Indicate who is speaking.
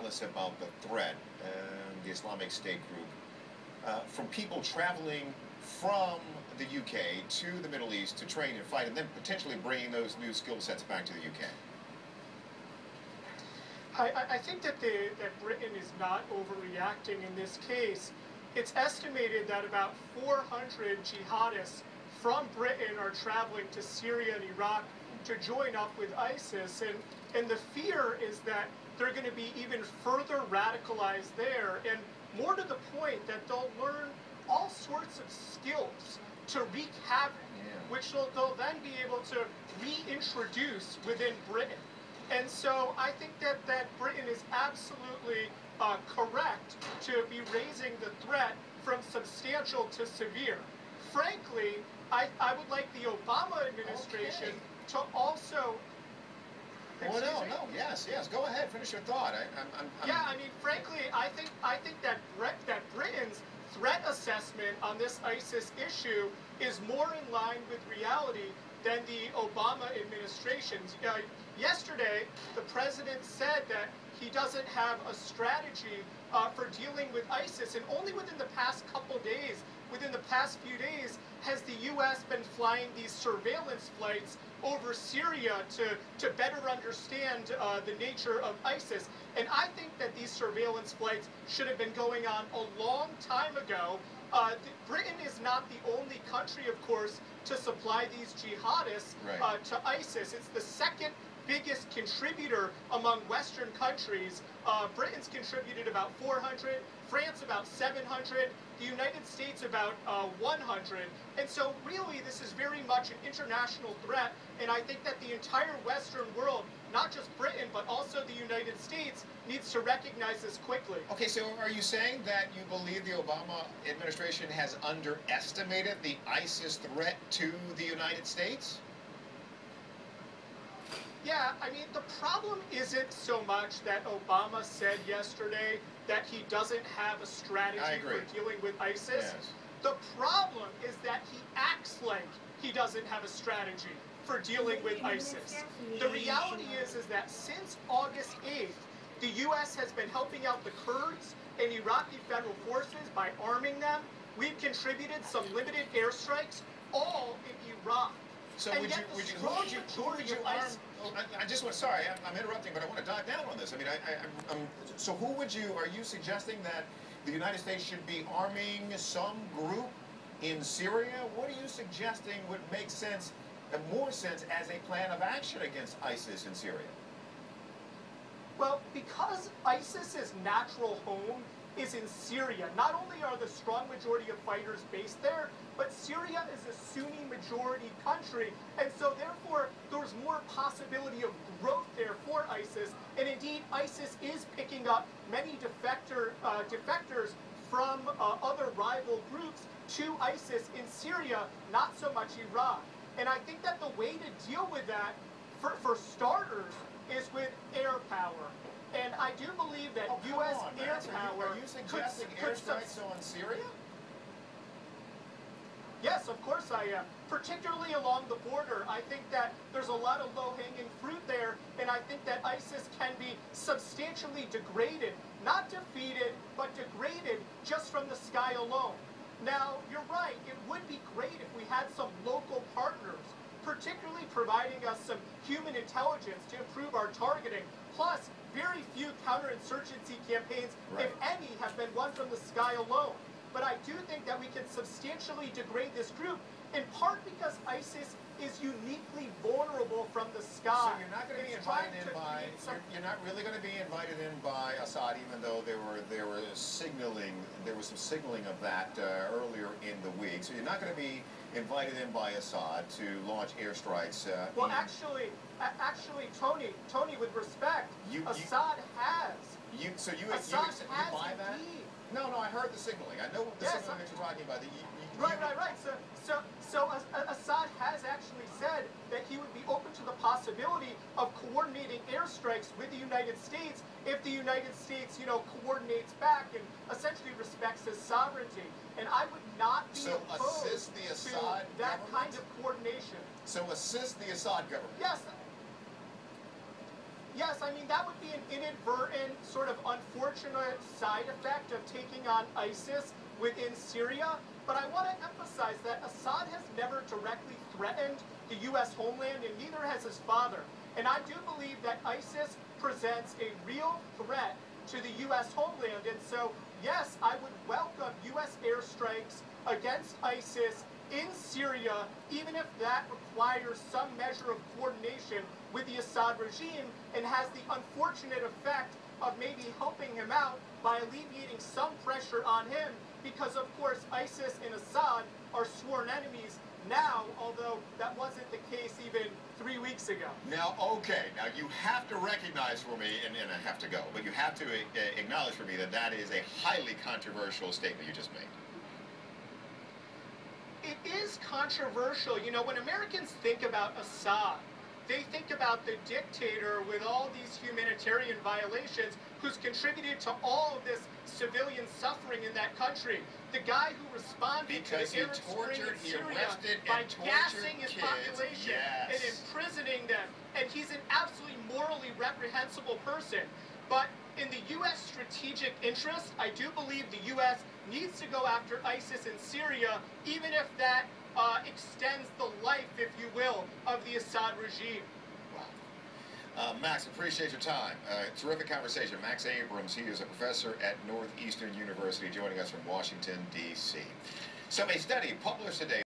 Speaker 1: tell us about the threat, the Islamic State group, from people traveling from the UK to the Middle East to train and fight, and then potentially bringing those new skill sets back to the UK?
Speaker 2: I think that Britain is not overreacting in this case. It's estimated that about 400 jihadists from Britain are traveling to Syria and Iraq to join up with ISIS, and the fear is that they're going to be even further radicalized there, and more to the point that they'll learn all sorts of skills to wreak havoc, which they'll then be able to reintroduce within Britain. And so I think that Britain is absolutely correct to be raising the threat from substantial to severe. Frankly, I would like the Obama administration to also...
Speaker 1: Well, no, yes, go ahead, finish your thought.
Speaker 2: Yeah, I mean, frankly, I think that Britain's threat assessment on this ISIS issue is more in line with reality than the Obama administration's. Yesterday, the president said that he doesn't have a strategy for dealing with ISIS, and only within the past couple days, within the past few days, has the U.S. been flying these surveillance flights over Syria to better understand the nature of ISIS. And I think that these surveillance flights should have been going on a long time ago. Britain is not the only country, of course, to supply these jihadists to ISIS. It's the second biggest contributor among Western countries. Britain's contributed about 400, France about 700, the United States about 100. And so really this is very much an international threat, and I think that the entire Western world, not just Britain, but also the United States, needs to recognize this quickly.
Speaker 1: Okay, so are you saying that you believe the Obama administration has underestimated the ISIS threat to the United States?
Speaker 2: Yeah, I mean, the problem isn't so much that Obama said yesterday that he doesn't have a strategy for dealing with ISIS.
Speaker 1: Yes.
Speaker 2: The problem is that he acts like he doesn't have a strategy for dealing with ISIS. The reality is that since August 8th, the U.S. has been helping out the Kurds and Iraqi federal forces by arming them. We've contributed some limited airstrikes, all in Iraq.
Speaker 1: So who would you arm? I just want, sorry, I'm interrupting, but I want to dive down on this. I mean, so who would you, are you suggesting that the United States should be arming some group in Syria? What are you suggesting would make sense, more sense as a plan of action against ISIS in Syria?
Speaker 2: Well, because ISIS's natural home is in Syria. Not only are the strong majority of fighters based there, but Syria is a Sunni majority country, and so therefore there's more possibility of growth there for ISIS, and indeed ISIS is picking up many defectors from other rival groups to ISIS in Syria, not so much Iraq. And I think that the way to deal with that, for starters, is with air power. And I do believe that U.S. air power...
Speaker 1: Are you suggesting airstrikes on Syria?
Speaker 2: Yes, of course I am. Particularly along the border. I think that there's a lot of low-hanging fruit there, and I think that ISIS can be substantially degraded. Not defeated, but degraded just from the sky alone. Now, you're right, it would be great if we had some local partners, particularly providing us some human intelligence to improve our targeting. Plus, very few counterinsurgency campaigns, if any, have been won from the sky alone. But I do think that we can substantially degrade this group, in part because ISIS is uniquely vulnerable from the sky.
Speaker 1: So you're not going to be invited in by, you're not really going to be invited in by Assad, even though there was some signaling of that earlier in the week. So you're not going to be invited in by Assad to launch airstrikes.
Speaker 2: Well, actually, Tony, with respect, Assad has.
Speaker 1: So you buy that?
Speaker 2: Indeed.
Speaker 1: No, I heard the signaling. I know the signaling that you're talking about.
Speaker 2: Right. So Assad has actually said that he would be open to the possibility of coordinating airstrikes with the United States if the United States, coordinates back and essentially respects his sovereignty. And I would not be opposed to that kind of coordination.
Speaker 1: So assist the Assad government?
Speaker 2: Yes, I mean, that would be an inadvertent, sort of side effect of taking on ISIS within Syria, but I want to emphasize that Assad has never directly threatened the U.S. homeland, and neither has his father. And I do believe that ISIS presents a real threat to the U.S. homeland. And so, yes, I would welcome U.S. airstrikes against ISIS in Syria, even if that requires some measure of coordination with the Assad regime and has the unfortunate effect of maybe helping him out by alleviating some pressure on him, because of course ISIS and Assad are sworn enemies now, although that wasn't the case even 3 weeks ago.
Speaker 1: Now, okay, now you have to recognize for me, and I have to go, but you have to acknowledge for me that that is a highly controversial statement you just made.
Speaker 2: It is controversial. You know, when Americans think about Assad, they think about the dictator with all these humanitarian violations who's contributed to all of this civilian suffering in that country. The guy who responded to the Arab Spring in Syria by gassing his population and imprisoning them. And he's an absolutely morally reprehensible person. But in the U.S. strategic interest, I do believe the U.S. needs to go after ISIS in Syria, even if that extends the life, if you will, of the Assad regime.
Speaker 1: Wow. Max, appreciate your time. Terrific conversation. Max Abrahms, he is a professor at Northeastern University, joining us from Washington, D.C. So a study published today